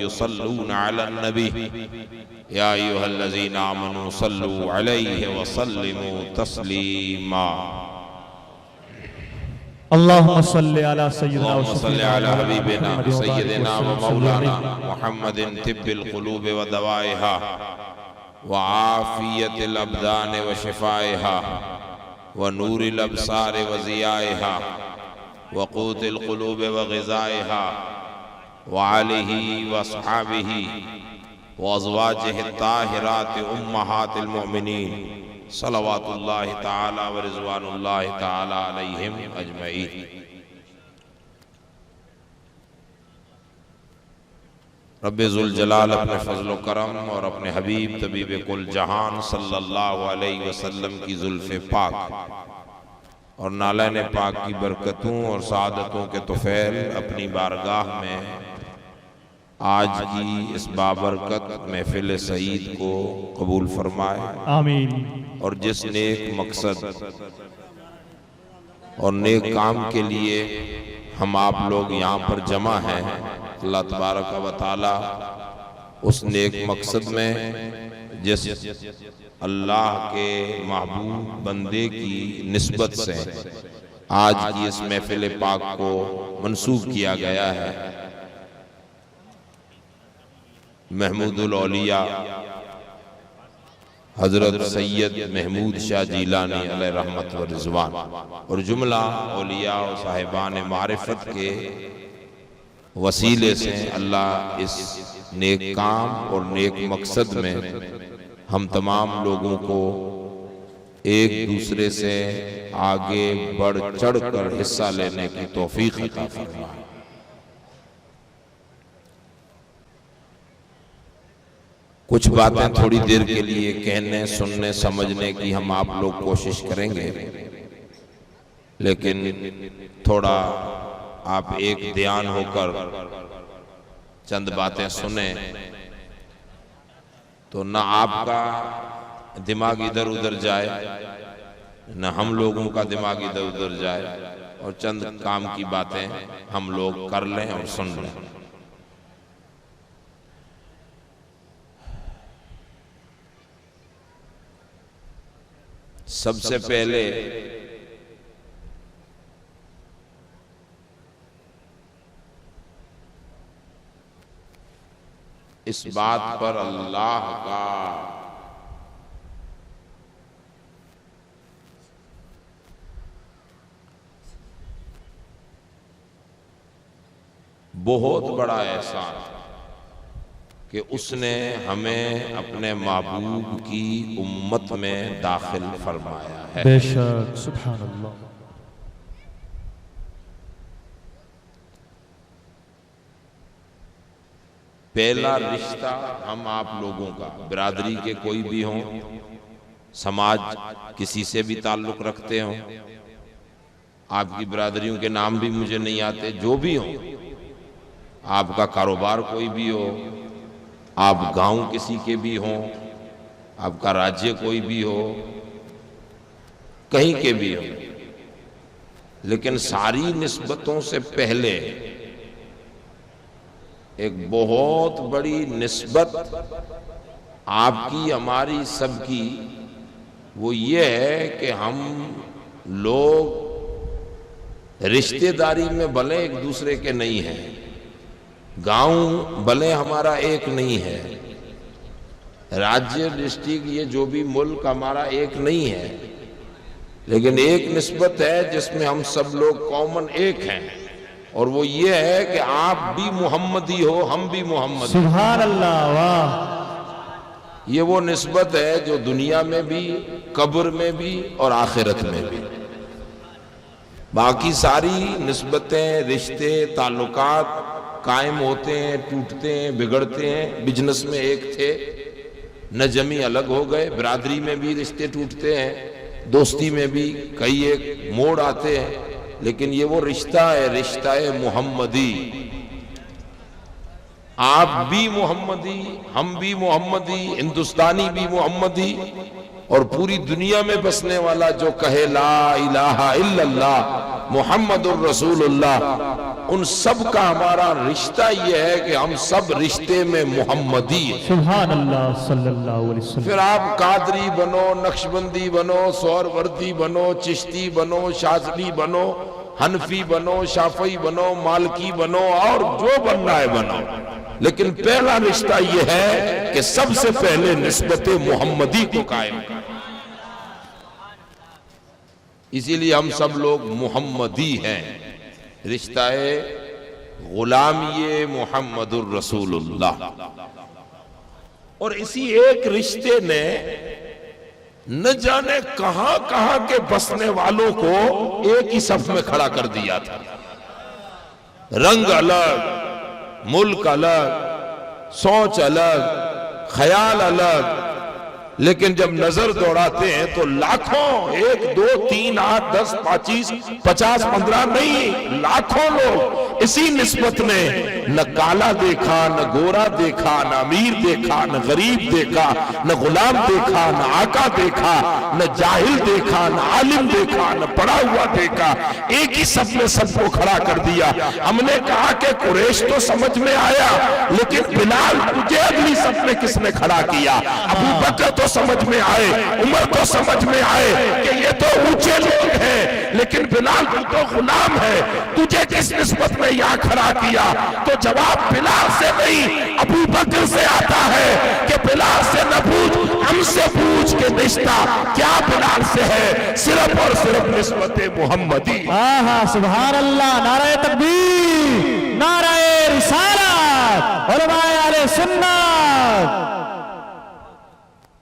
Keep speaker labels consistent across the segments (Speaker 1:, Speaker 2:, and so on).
Speaker 1: يصلون على النبي يا أيها الذين آمنوا صلوا عليه وسلموا تسليما
Speaker 2: اللهم صل على سيدنا
Speaker 1: اللهم صل على حبيبنا سيدنا ومولانا محمد طب القلوب ودوائها وعافية الأبدان وشفائها ونور الأبصار وضيائها وقوت القلوب وغذائها وعليه واصحابه وازواجه الطاهرات امہات المؤمنین صلوات اللہ تعالی ورضوان اللہ تعالی علیہم اجمعین۔ رب ذوالجلال اپنے فضل و کرم اور اپنے حبیب طبیب کل جہان صلی اللہ علیہ وسلم کی زلف پاک اور نالین پاک کی برکتوں اور سعادتوں کے طفیل اپنی بارگاہ میں آج کی اس بابرکت محفل سعید کو قبول فرمائے
Speaker 2: آمین۔
Speaker 1: اور جس نیک مقصد اور نیک کام کے لیے ہم آپ لوگ یہاں پر جمع ہیں، اللہ تبارک و تعالی اس نیک مقصد میں جس اللہ کے محبوب بندے کی نسبت سے آج کی اس محفل پاک کو منسوب کیا گیا ہے، محمود الاولیاء حضرت سید محمود شاہ جیلانی علیہ رحمت و رضوان اور جملہ اولیاء و صاحبان معرفت کے وسیلے سے اللہ اس نیک کام اور نیک مقصد میں ہم تمام لوگوں کو ایک دوسرے سے آگے بڑھ چڑھ کر حصہ لینے کی توفیق عطا فرمائے۔ کچھ باتیں تھوڑی دیر کے لیے کہنے سننے سمجھنے کی ہم آپ لوگ کوشش کریں گے، لیکن تھوڑا آپ ایک دھیان ہو کر چند باتیں سنیں تو نہ آپ کا دماغ ادھر ادھر جائے نہ ہم لوگوں کا دماغ ادھر ادھر جائے، اور چند کام کی باتیں ہم لوگ کر لیں اور سن لیں۔ سب سے پہلے اس بات پر اللہ کا بہت بڑا احسان کہ اس نے ہمیں اپنے محبوب کی امت میں داخل فرمایا ہے۔
Speaker 2: بے شک، سبحان اللہ۔
Speaker 1: پہلا رشتہ ہم آپ لوگوں کا، برادری کے کوئی بھی ہوں، سماج کسی سے بھی تعلق رکھتے ہوں، آپ کی برادریوں کے نام بھی مجھے نہیں آتے، جو بھی ہوں، آپ کا کاروبار کوئی بھی ہو، آپ گاؤں کسی کے بھی ہوں، آپ کا راجیہ کوئی بھی ہو، کہیں کے بھی ہو، لیکن ساری نسبتوں سے پہلے ایک بہت بڑی نسبت آپ کی ہماری سب کی وہ یہ ہے کہ ہم لوگ رشتہ داری میں بھلے ایک دوسرے کے نہیں ہیں، گاؤں بھلے ہمارا ایک نہیں ہے، راجیہ ڈسٹرکٹ یہ جو بھی ملک ہمارا ایک نہیں ہے، لیکن ایک نسبت ہے جس میں ہم سب لوگ کامن ایک ہیں، اور وہ یہ ہے کہ آپ بھی محمدی ہو، ہم بھی محمدی۔
Speaker 2: سبحان اللہ، واہ۔
Speaker 1: یہ وہ نسبت ہے جو دنیا میں بھی، قبر میں بھی اور آخرت میں بھی۔ باقی ساری نسبتیں، رشتے، تعلقات قائم ہوتے ہیں، ٹوٹتے ہیں، بگڑتے ہیں۔ بزنس میں ایک تھے، نہ جمی الگ ہو گئے، برادری میں بھی رشتے ٹوٹتے ہیں، دوستی میں بھی کئی ایک موڑ آتے ہیں، لیکن یہ وہ رشتہ ہے، رشتہ محمدی۔ آپ بھی محمدی، ہم بھی محمدی، ہندوستانی بھی محمدی، اور پوری دنیا میں بسنے والا جو کہے لا الہ الا اللہ محمد الرسول اللہ، ان سب کا ہمارا رشتہ یہ ہے کہ ہم سب رشتے میں محمدی ہیں۔
Speaker 2: سبحان اللہ صلی اللہ علیہ وسلم۔
Speaker 1: پھر آپ قادری بنو، نقشبندی بنو، سہروردی بنو، چشتی بنو، شاذلی بنو، حنفی بنو، شافعی بنو، مالکی بنو، اور جو بننا ہے بنو، لیکن پہلا رشتہ یہ ہے کہ سب سے پہلے نسبت محمدی کو قائم کریں۔ اسی لیے ہم سب لوگ محمدی ہیں، رشتہ غلامی محمد الرسول اللہ۔ اور اسی ایک رشتے نے نہ جانے کہاں کہاں کے بسنے والوں کو ایک ہی صف میں کھڑا کر دیا تھا، رنگ الگ، ملک الگ، سوچ الگ، خیال الگ، لیکن جب نظر دوڑاتے ہیں تو لاکھوں، 1 2 3 8 10 25 50 15 نہیں، لاکھوں لوگ اسی نسبت نے نہ کالا دیکھا، نہ گورا دیکھا، نہ امیر دیکھا، نہ غریب دیکھا، نہ غلام دیکھا، نہ آقا دیکھا، نہ جاہل دیکھا، نہ عالم دیکھا، نہ پڑھا ہوا دیکھا، ایک ہی سب میں سب کو کھڑا کر دیا۔ ہم نے کہا کہ قریش تو سمجھ میں آیا، لیکن بلال تجھے اگلی سب میں کس نے کھڑا کیا؟ ابو بکر تو سمجھ میں آئے، عمر تو سمجھ میں آئے کہ یہ تو اونچے لوگ ہیں، لیکن بلال تو غلام ہے، تجھے کس نسبت میں یہاں کھڑا کیا؟ تو جواب بلال سے نہیں ابو بکر سے آتا ہے کہ بلال سے نہ پوچھ، ہم سے پوچھ کہ رشتہ کیا بلال سے ہے، صرف اور صرف نسبت محمدی۔
Speaker 2: سبحان اللہ، نعرہ تکبیر، نعرہ رسالت، علماء اہل سنت۔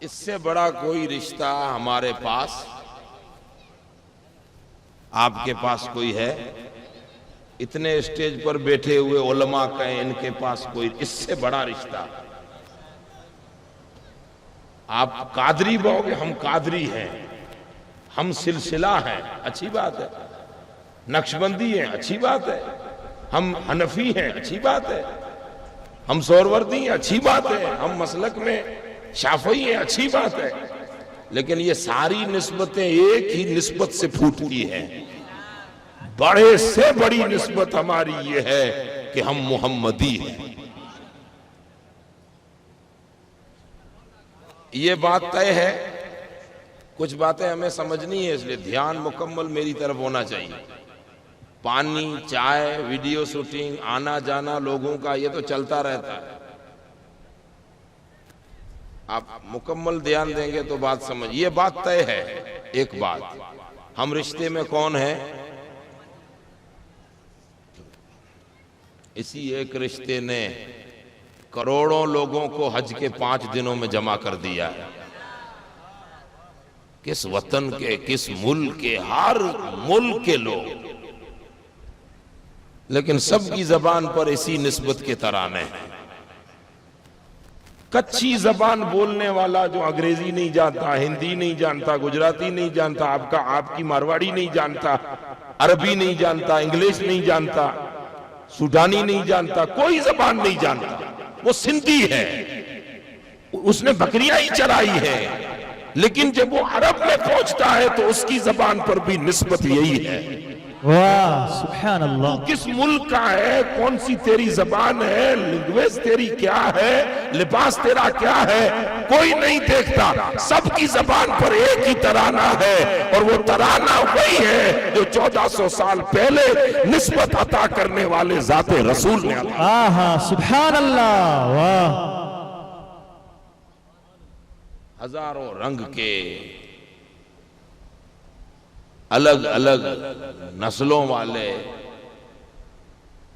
Speaker 1: اس سے بڑا کوئی رشتہ ہمارے پاس، آپ کے پاس کوئی ہے؟ اتنے اسٹیج پر بیٹھے ہوئے علماء کہیں ان کے پاس کوئی اس سے بڑا رشتہ؟ آپ قادری بہو گے، ہم قادری ہیں، ہم سلسلہ ہیں، اچھی بات ہے، نقشبندی ہیں، اچھی بات ہے، ہم حنفی ہیں، اچھی بات ہے، ہم سہروردی ہیں، اچھی بات ہے، ہم مسلک میں شافعی ہیں، اچھی بات ہے، لیکن یہ ساری نسبتیں ایک ہی نسبت سے پھوٹتی ہیں۔ بڑے سے بڑی نسبت ہماری یہ ہے کہ ہم محمدی ہیں۔ یہ بات طے ہے، کچھ باتیں ہمیں سمجھنی ہے، اس لیے دھیان مکمل میری طرف ہونا چاہیے۔ پانی، چائے، ویڈیو شوٹنگ، آنا جانا لوگوں کا، یہ تو چلتا رہتا ہے، آپ مکمل دھیان دیں گے تو بات سمجھ۔ یہ بات طے ہے، ایک بات، ہم رشتے میں کون ہیں؟ اسی ایک رشتے نے کروڑوں لوگوں کو حج کے 5 دنوں میں جمع کر دیا ہے۔ کس وطن کے، کس ملک کے، ہر ملک کے لوگ، لیکن سب کی زبان پر اسی نسبت کے ترانے ہیں۔ کچھی زبان بولنے والا جو انگریزی نہیں جانتا، ہندی نہیں جانتا، گجراتی نہیں جانتا، آپ کی مارواڑی نہیں جانتا، عربی نہیں جانتا، انگلش نہیں جانتا، سوڈانی نہیں جانتا، کوئی زبان نہیں جانتا، وہ سندھی ہے، اس نے بکریاں ہی چرائی ہے، لیکن جب وہ عرب میں پہنچتا ہے تو اس کی زبان پر بھی نسبت یہی ہے۔
Speaker 2: واہ سبحان اللہ۔
Speaker 1: کس ملک کا ہے، کون سی تیری زبان ہے، لینگویج تیری کیا ہے، لباس تیرا کیا ہے، کوئی نہیں دیکھتا، سب کی زبان پر ایک ہی ترانہ ہے، اور وہ ترانہ وہی ہے جو 1400 سال پہلے نسبت عطا کرنے والے ذات رسول نے عطا۔
Speaker 2: سبحان اللہ، واہ۔
Speaker 1: ہزاروں رنگ کے، الگ الگ نسلوں والے،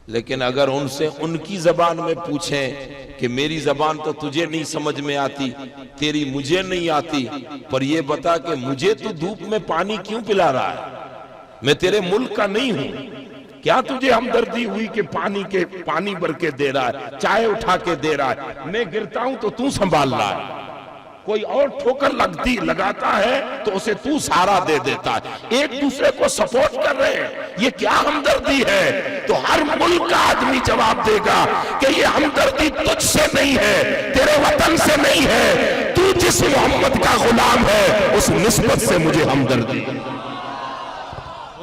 Speaker 1: لیکن اگر ان سے ان کی زبان میں پوچھیں کہ میری زبان تو تجھے نہیں سمجھ میں آتی، تیری مجھے نہیں آتی، پر یہ بتا کہ مجھے تو دھوپ میں پانی کیوں پلا رہا ہے، میں تیرے ملک کا نہیں ہوں، کیا تجھے ہمدردی ہوئی کہ پانی بھر کے دے رہا ہے، چائے اٹھا کے دے رہا ہے، میں گرتا ہوں تو تو سنبھال رہا ہے، کوئی اور ٹھوکر لگاتا ہے تو اسے تو سہارا دے دیتا ہے، ایک دوسرے کو سپورٹ کر رہے ہیں، یہ کیا ہمدردی ہے؟ تو ہر ملک کا آدمی جواب دے گا کہ یہ ہمدردی تجھ سے نہیں ہے، تیرے وطن سے نہیں ہے، تو جس محمد کا غلام ہے اس نسبت سے مجھے ہمدردی ہے۔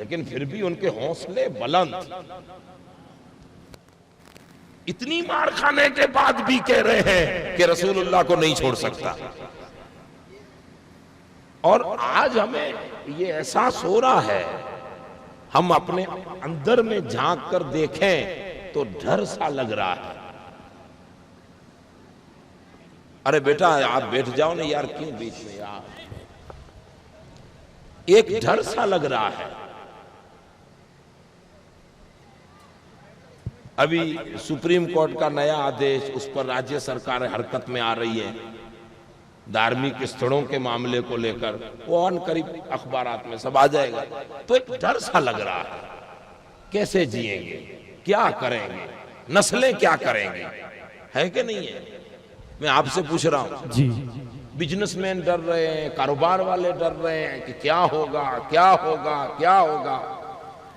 Speaker 1: لیکن پھر بھی ان کے حوصلے بلند. اتنی مار کھانے کے بعد بھی کہہ رہے ہیں کہ رسول اللہ کو نہیں چھوڑ سکتا. اور آج ہمیں یہ احساس ہو رہا ہے، ہم اپنے اندر میں جھانک کر دیکھیں تو ڈر سا لگ رہا ہے. ارے بیٹا آپ بیٹھ جاؤ نا یار، کیوں بیچ میں یار؟ ایک ڈر سا لگ رہا ہے. ابھی سپریم کورٹ کا نیا آدیش، اس پر راجیہ سرکار حرکت میں آ رہی ہے دھارمک استھلوں کے معاملے کو لے کر، وہ ان قریب اخبارات میں سب آ جائے گا. تو ایک ڈر سا لگ رہا ہے، کیسے جئیں گے، کیا کریں گے، نسلیں کیا کریں گے، ہے کہ نہیں ہے؟ میں آپ سے پوچھ رہا ہوں.
Speaker 2: جی
Speaker 1: بزنس مین ڈر رہے ہیں، کاروبار والے ڈر رہے ہیں کہ کیا ہوگا کیا ہوگا کیا ہوگا.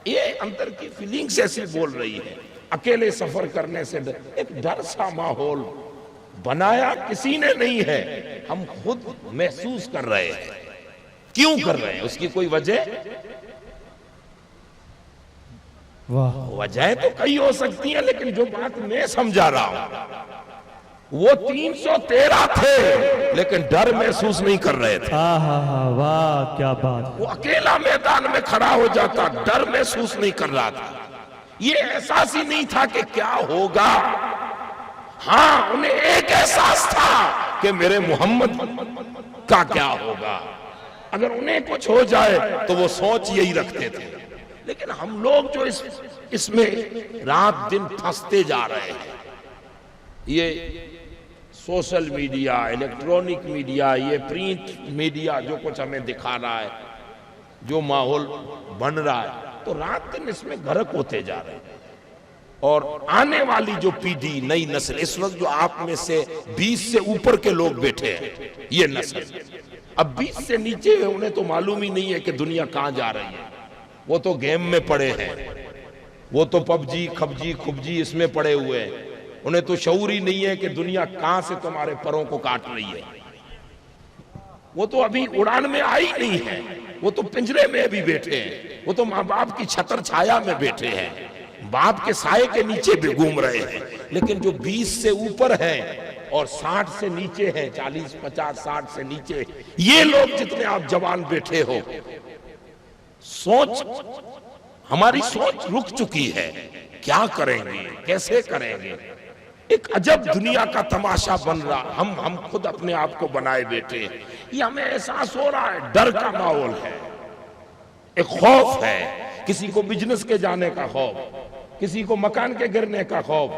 Speaker 1: یہ اندر کی فیلنگز ایسی بول رہی ہے. اکیلے سفر کرنے سے ایک ڈر سا ماحول بنایا کسی نے نہیں ہے، ہم خود محسوس کر رہے ہیں. کیوں کر رہے ہیں؟ اس کی کوئی وجہ؟
Speaker 2: واہ
Speaker 1: وجہ تو کئی ہو سکتی ہیں، لیکن جو بات میں سمجھا رہا ہوں وہ 313 تھے لیکن ڈر محسوس نہیں کر رہے تھے.
Speaker 2: واہ کیا بات.
Speaker 1: وہ اکیلا میدان میں کھڑا ہو جاتا، ڈر محسوس نہیں کر رہا تھا. یہ احساس ہی نہیں تھا کہ کیا ہوگا. ہاں انہیں ایک احساس تھا کہ میرے محمد کا کیا ہوگا. اگر انہیں کچھ ہو جائے تو وہ سوچ یہی رکھتے تھے. لیکن ہم لوگ جو اس میں رات دن پھنستے جا رہے ہیں، یہ سوشل میڈیا، الیکٹرونک میڈیا، یہ پرنٹ میڈیا جو کچھ ہمیں دکھا رہا ہے، جو ماحول بن رہا ہے، تو رات دن اس میں غرق ہوتے جا رہے ہیں. اور آنے والی جو پیڑھی، نئی نسل، اس وقت جو آپ میں سے 20 سے اوپر کے لوگ بیٹھے ہیں، یہ نسل اب 20 سے نیچے ہیں، انہیں تو معلوم ہی نہیں ہے کہ دنیا کہاں جا رہی ہے. وہ تو گیم میں پڑے ہیں، وہ تو پب جی کھبجی اس میں پڑے ہوئے ہیں. انہیں تو شعور ہی نہیں ہے کہ دنیا کہاں سے تمہارے پروں کو کاٹ رہی ہے. وہ تو ابھی اڑان میں آئی نہیں ہے، وہ تو پنجرے میں بھی بیٹھے ہیں، وہ تو ماں باپ کی چھتر چھایا میں بیٹھے ہیں، باپ کے سائے کے نیچے بھی گھوم رہے ہیں. لیکن جو 20 سے اوپر ہیں اور 60 سے نیچے ہیں، 40 50 60 سے نیچے، یہ لوگ جتنے آپ جوان بیٹھے ہو، ہماری سوچ رک چکی ہے. کیا کریں گے، کیسے کریں گے؟ ایک عجب دنیا کا تماشا بن رہا. ہم خود اپنے آپ کو بنائے بیٹھے ہیں. یہ ہمیں احساس ہو رہا ہے، ڈر کا ماحول ہے، ایک خوف ہے. کسی کو بزنس کے جانے کا خوف، کسی کو مکان کے گرنے کا خوف،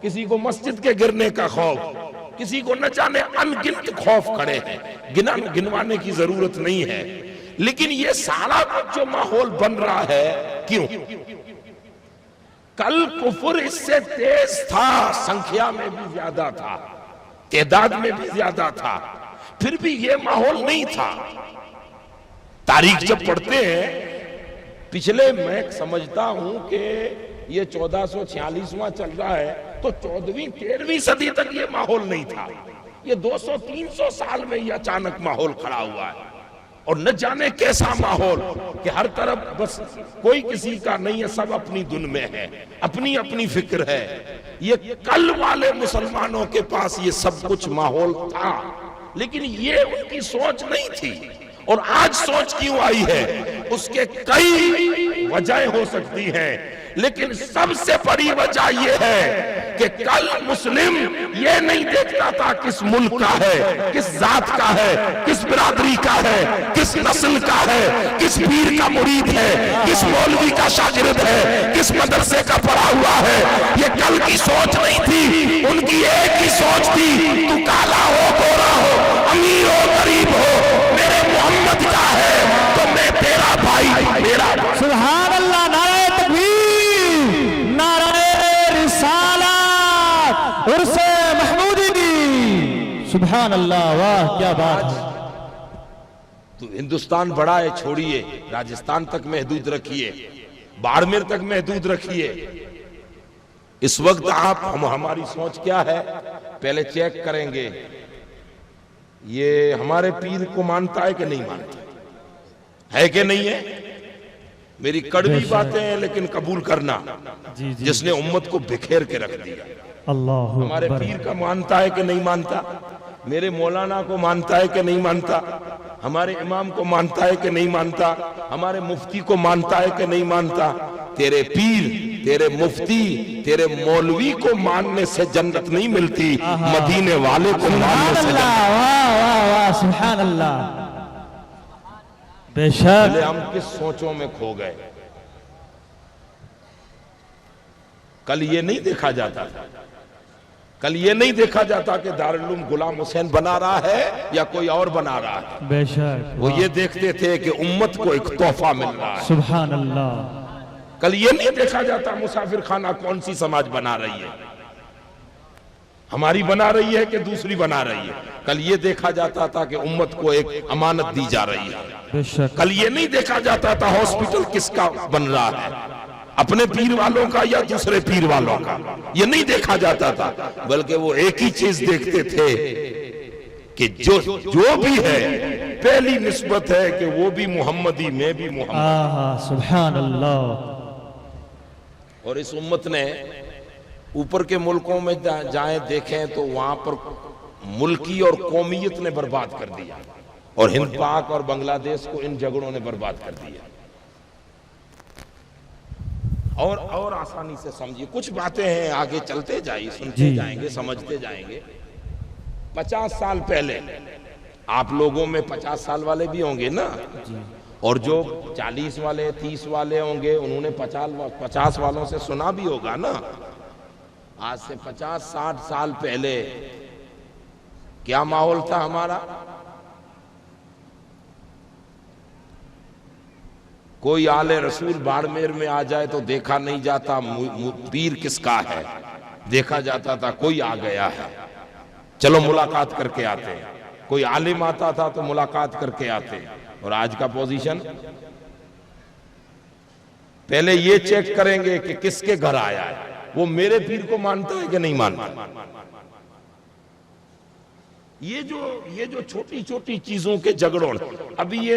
Speaker 1: کسی کو مسجد کے گرنے کا خوف، کسی کو نہ جانے ان گنت خوف کھڑے ہیں. گنوانے کی ضرورت نہیں ہے. لیکن یہ سارا جو ماحول بن رہا ہے، کیوں؟ کل کفر اس سے تیز تھا، سنکھیا میں بھی زیادہ تھا، تعداد میں بھی زیادہ تھا، پھر بھی یہ ماحول نہیں تھا. تاریخ جب پڑھتے ہیں پچھلے، میں سمجھتا ہوں کہ یہ 1446واں چل رہا ہے، تو 14ویں 13ویں صدی تک یہ ماحول نہیں تھا. یہ 200-300 سال میں یہ اچانک ماحول کھڑا ہوا ہے. اور نہ جانے کیسا ماحول کہ ہر طرف بس کوئی کسی کا نہیں ہے، سب اپنی دن میں ہے، اپنی اپنی فکر ہے. یہ کل والے مسلمانوں کے پاس یہ سب کچھ ماحول تھا، لیکن یہ ان کی سوچ نہیں تھی. اور آج سوچ کیوں آئی ہے؟ اس کے کئی وجہیں ہو سکتی ہیں، لیکن سب سے بڑی وجہ یہ ہے کہ کل مسلم یہ نہیں دیکھتا تھا کس ملک کا ہے، کس ذات کا ہے، کس برادری کا ہے، کس نسل کا ہے، کس پیر کا مرید ہے، کس مولوی کا شاگرد ہے، کس مدرسے کا پڑھا ہوا ہے. یہ کل کی سوچ نہیں تھی، ان کی ایک ہی سوچ تھی، تو کالا ہو گورا ہو، امیر ہو غریب ہو، میرے محمد کا ہے تو میں تیرا بھائی، میرا بھائی.
Speaker 2: سبحان اللہ. نعرہ تکبیر، نعرہ رسالت، عرس محمودی دی. سبحان اللہ. واہ کیا بات ہے.
Speaker 1: تو ہندوستان بڑا ہے، چھوڑیے، راجستھان تک محدود رکھیے، بارمیر تک محدود رکھیے. اس وقت آپ ہماری سوچ کیا ہے؟ پہلے چیک کریں گے یہ ہمارے پیر کو مانتا ہے کہ نہیں مانتا ہے کہ نہیں ہے. میری کڑوی باتیں ہیں لیکن قبول کرنا،
Speaker 2: جی جی
Speaker 1: جس نے امت کو بکھیر کے رکھ دیا۔
Speaker 2: اللہ
Speaker 1: ہمارے
Speaker 2: اکبر۔
Speaker 1: پیر کا مانتا ہے کہ نہیں مانتا، میرے مولانا کو مانتا ہے کہ نہیں مانتا، ہمارے امام کو مانتا ہے کہ نہیں مانتا، ہمارے مفتی کو مانتا ہے کہ نہیں مانتا۔ تیرے پیر، تیرے مفتی، تیرے مولوی کو ماننے سے جنت نہیں ملتی، مدینے والے کو ماننے
Speaker 2: سبحان
Speaker 1: سے
Speaker 2: اللہ،
Speaker 1: جنت۔
Speaker 2: واہ واہ واہ، سبحان اللہ، بے شک۔
Speaker 1: پہلے ہم کس سوچوں میں کھو گئے۔ کل یہ نہیں دیکھا جاتا تھا، کل یہ نہیں دیکھا جاتا کہ دارالعلوم غلام حسین بنا رہا ہے یا کوئی اور بنا رہا ہے،
Speaker 2: بے شک،
Speaker 1: وہ یہ دیکھتے تھے کہ امت کو ایک تحفہ مل رہا ہے۔
Speaker 2: سبحان اللہ،
Speaker 1: کل یہ نہیں دیکھا جاتا مسافر خانہ کون سی سماج بنا رہی ہے، ہماری بنا رہی ہے کہ دوسری بنا رہی ہے۔ کل یہ دیکھا جاتا تھا کہ امت کو ایک امانت دی جا رہی ہے۔
Speaker 2: بے شک،
Speaker 1: کل یہ نہیں دیکھا جاتا تھا ہاسپٹل کس کا بن رہا ہے، اپنے پیر والوں کا یا دوسرے پیر والوں کا، یہ نہیں دیکھا جاتا تھا، بلکہ وہ ایک ہی چیز دیکھتے تھے کہ جو بھی ہے پہلی نسبت ہے کہ وہ بھی محمدی، میں بھی محمد۔
Speaker 2: آہا، سبحان اللہ،
Speaker 1: اور اس امت نے اوپر کے ملکوں میں جائیں دیکھیں تو وہاں پر ملکی اور قومیت نے برباد کر دیا، اور ہند پاک اور بنگلہ دیش کو ان جھگڑوں نے برباد کر دیا۔ اور آسانی سے سمجھیے، کچھ باتیں ہیں آگے چلتے جائیے، سنتے جائیں گے، سمجھتے جائیں گے۔ 50 سال پہلے، آپ لوگوں میں 50 سال والے بھی ہوں گے نا، اور جو 40 والے 30 والے ہوں گے انہوں نے 50 والوں سے سنا بھی ہوگا نا۔ آج سے 50-60 سال پہلے کیا ماحول تھا ہمارا؟ کوئی آل رسول باڑمیر میں آ جائے تو دیکھا نہیں جاتا پیر کس کا ہے، دیکھا جاتا تھا کوئی آ گیا ہے، چلو ملاقات کر کے آتے ہیں۔ کوئی عالم آتا تھا تو ملاقات کر کے آتے ہیں۔ اور آج کا پوزیشن، پہلے یہ چیک کریں گے کہ کس کے گھر آیا ہے، وہ میرے پیر کو مانتا ہے کہ نہیں مانتا۔ یہ جو چھوٹی چھوٹی چیزوں کے جھگڑوں، ابھی یہ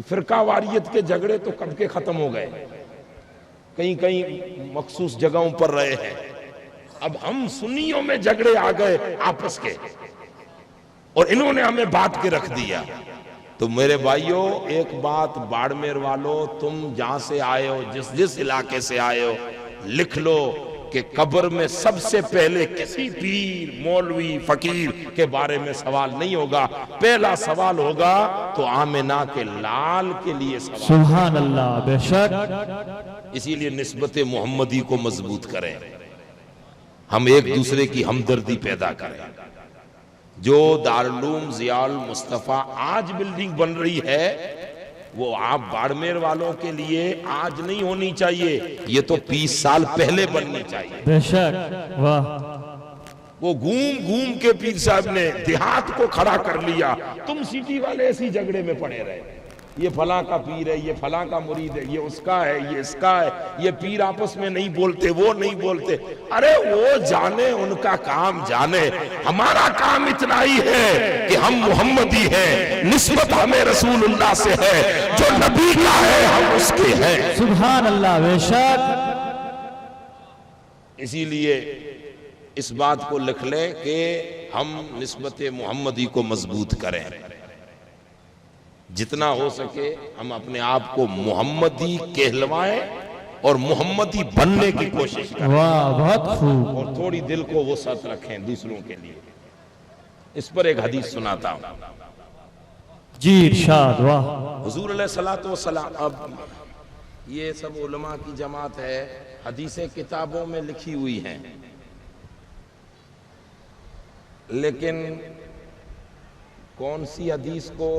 Speaker 1: فرقہ واریت کے جھگڑے تو کب کے ختم ہو گئے، کہیں کہیں مخصوص جگہوں پر رہے ہیں۔ اب ہم سنیوں میں جھگڑے آ گئے آپس کے، اور انہوں نے ہمیں بات کے رکھ دیا۔ تو میرے بھائیوں، ایک بات باڑمیر والوں، تم جہاں سے آئے ہو، جس علاقے سے آئے ہو، لکھ لو کہ قبر میں سب سے پہلے کسی پیر، مولوی، فقیر کے بارے میں سوال نہیں ہوگا، پہلا سوال ہوگا تو آمنہ کے لال کے لیے سوال۔
Speaker 2: سبحان اللہ، بے شک۔
Speaker 1: اسی لیے نسبت محمدی کو مضبوط کریں، ہم ایک دوسرے کی ہمدردی پیدا کریں۔ جو دارالعلوم ضیاء المصطفیٰ آج بلڈنگ بن رہی ہے، وہ آپ باڑمیر والوں کے لیے آج نہیں ہونی چاہیے، یہ تو 20 سال پہلے بننی چاہیے۔
Speaker 2: بے شک، واہ،
Speaker 1: وہ گھوم کے پیر صاحب نے دیہات کو کھڑا کر لیا، تم سٹی والے ایسی جھگڑے میں پڑے رہے، یہ فلاں کا پیر ہے، یہ فلاں کا مرید ہے، یہ اس کا ہے، یہ اس کا ہے، یہ پیر آپس میں نہیں بولتے، وہ نہیں بولتے۔ ارے وہ جانے، ان کا کام جانے، ہمارا کام اتنا ہی ہے کہ ہم محمدی ہیں، نسبت ہمیں رسول اللہ سے ہے، جو نبی کا ہے ہم اس کے ہیں۔
Speaker 2: سبحان اللہ، بے شک۔
Speaker 1: اسی لیے اس بات کو لکھ لیں کہ ہم نسبت محمدی کو مضبوط کریں، جتنا ہو سکے ہم اپنے آپ کو محمدی کہلوائیں اور محمدی بننے کی کوشش کریں،
Speaker 2: واہ، بہت خوب۔
Speaker 1: اور تھوڑی دل کو وسعت رکھیں دوسروں کے لیے۔ اس پر ایک حدیث سناتا ہوں۔
Speaker 2: جی ارشاد، واہ،
Speaker 1: حضور علیہ الصلوۃ والسلام، اب یہ سب علماء کی جماعت ہے، حدیثیں کتابوں میں لکھی ہوئی ہیں، لیکن کون سی حدیث کو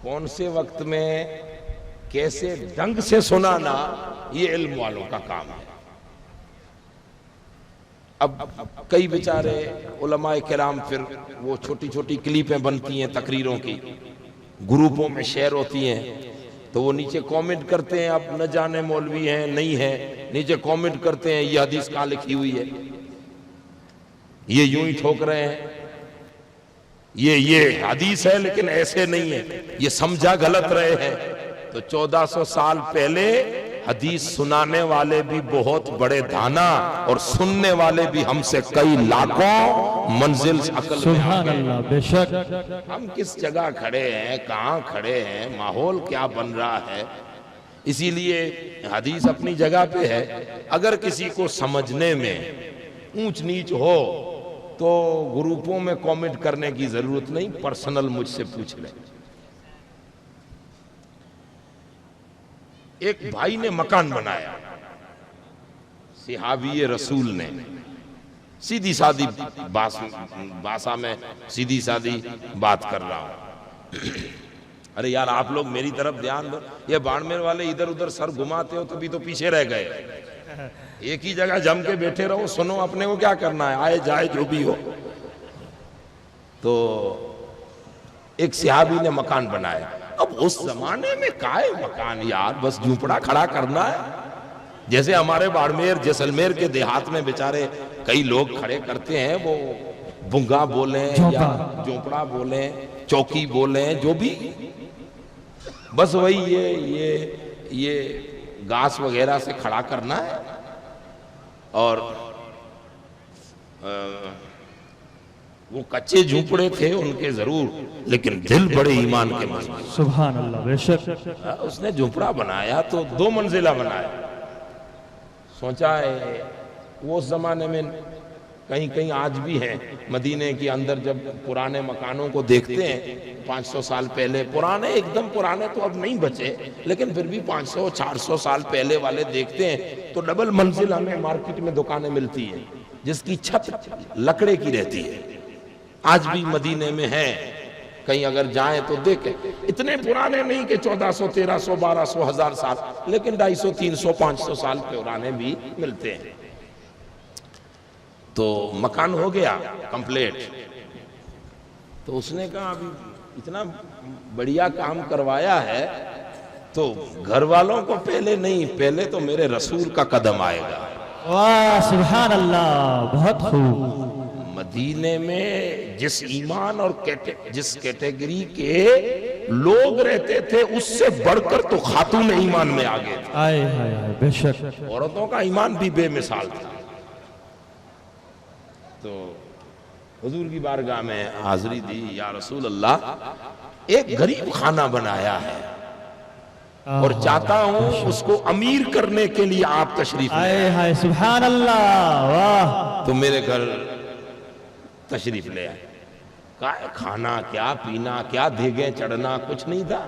Speaker 1: کون سے وقت میں کیسے ڈھنگ سے سنانا، یہ علم والوں کا کام ہے۔ اب کئی بیچارے علماء کرام پھر وہ چھوٹی چھوٹی کلیپیں بنتی ہیں تقریروں کی، گروپوں میں شیئر ہوتی ہیں، تو وہ نیچے کومنٹ کرتے ہیں، اب نہ جانے مولوی ہیں نہیں ہیں، نیچے کومنٹ کرتے ہیں یہ حدیث کہاں لکھی ہوئی ہے، یہ یوں ہی ٹھوک رہے ہیں۔ یہ حدیث ہے لیکن ایسے نہیں ہے، یہ سمجھا غلط رہے ہیں۔ تو 1400 سال پہلے حدیث سنانے والے بھی بہت بڑے دانا اور سننے والے بھی ہم سے کئی لاکھوں منزل عقل میں
Speaker 2: سبحان
Speaker 1: آگے۔
Speaker 2: اللہ، بے شک۔
Speaker 1: ہم کس جگہ کھڑے ہیں، کہاں کھڑے ہیں، ماحول کیا بن رہا ہے۔ اسی لیے حدیث اپنی جگہ پہ ہے، اگر کسی کو سمجھنے میں اونچ نیچ ہو تو گروپوں میں کامنٹ کرنے کی ضرورت نہیں، پرسنل مجھ سے پوچھ لیں۔ ایک بھائی نے مکان بنایا، صحابی رسول نے، سیدھی سادی باسا میں سیدھی سادی بات کر رہا ہوں۔ ارے یار آپ لوگ میری طرف دھیان دو، یہ باڑمیر والے ادھر ادھر سر گھماتے ہو تبھی تو پیچھے رہ گئے۔ ایک ہی جگہ جم کے بیٹھے رہو، سنو، اپنے کو کیا کرنا ہے، آئے جائے جو بھی ہو۔ تو ایک صحابی نے مکان بنایا۔ اب اس زمانے میں کائے مکان یار، بس جھونپڑا کھڑا کرنا ہے۔ جیسے ہمارے باڑمیر جیسلمیر کے دیہات میں بیچارے کئی لوگ کھڑے کرتے ہیں، وہ بنگا بولیں یا جھونپڑا بولیں، چوکی بولیں، جو بھی، بس وہی یہ گھاس وغیرہ سے کھڑا کرنا ہے۔ اور وہ کچے جھونپڑے تھے ان کے ضرور، لیکن دل بڑے ایمان کے مضبوط۔
Speaker 2: سبحان اللہ، بے شک۔
Speaker 1: اس نے جھونپڑا بنایا تو 2 منزلہ بنایا۔ سوچا ہے وہ اس زمانے میں کہیں کہیں آج بھی ہیں مدینے کے اندر، جب پرانے مکانوں کو دیکھتے ہیں 500 سال پہلے، پرانے ایک دم پرانے تو اب نہیں بچے، لیکن پھر بھی 500-400 سال پہلے والے دیکھتے ہیں تو ڈبل منزل ہمیں مارکیٹ میں دکانیں ملتی ہیں جس کی چھت لکڑے کی رہتی ہے۔ آج بھی مدینے میں ہیں، کہیں اگر جائیں تو دیکھیں، اتنے پرانے نہیں کہ 1400 1300 1200 1000 سال، لیکن 250 300 500 سال پرانے بھی ملتے ہیں۔ تو مکان ہو گیا کمپلیٹ، تو اس نے کہا ابھی اتنا بڑھیا کام کروایا ہے تو گھر والوں کو پہلے نہیں، پہلے تو میرے رسول کا قدم آئے گا۔
Speaker 2: واہ سبحان اللہ، بہت خوب۔
Speaker 1: مدینے میں جس ایمان اور جس کیٹیگری کے لوگ رہتے تھے اس سے بڑھ کر تو خاتون ایمان میں آگے تھے۔
Speaker 2: آئے ہائے، بے شک۔
Speaker 1: عورتوں کا ایمان بھی بے مثال تھا۔ تو حضور کی بارگاہ میں حاضری دی، یا رسول اللہ ایک غریب خانہ بنایا ہے اور چاہتا ہوں اس کو امیر کرنے کے لیے آپ تشریف لے
Speaker 2: آئے ہائے سبحان اللہ، واہ۔
Speaker 1: تو میرے گھر تشریف لے آئے۔ کھانا کیا، پینا کیا، دیگیں چڑھنا کچھ نہیں تھا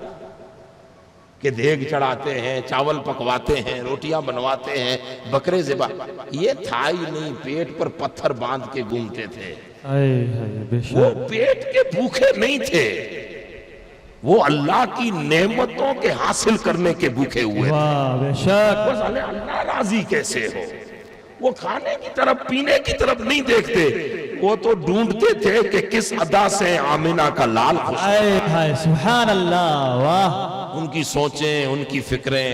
Speaker 1: کہ دیگ چڑھاتے ہیں، چاول پکواتے ہیں، روٹیاں بنواتے ہیں، بکرے ذبح، یہ تھا ہی نہیں۔ پیٹ پر پتھر باندھ کے گھومتے تھے۔
Speaker 2: آئے ہائے، بے
Speaker 1: وہ
Speaker 2: شک۔
Speaker 1: پیٹ کے بھوکے نہیں تھے، وہ اللہ کی نعمتوں کے حاصل کرنے کے بھوکے ہوئے تھے۔
Speaker 2: واہ بے شک۔
Speaker 1: بس اللہ راضی کیسے ہو، وہ کھانے کی طرف پینے کی طرف نہیں دیکھتے، وہ تو ڈھونڈتے تھے کہ کس ادا سے آمنہ کا لال خوش ہو۔
Speaker 2: آئے ہائے سبحان اللہ، واہ۔
Speaker 1: ان کی سوچیں، ان کی فکریں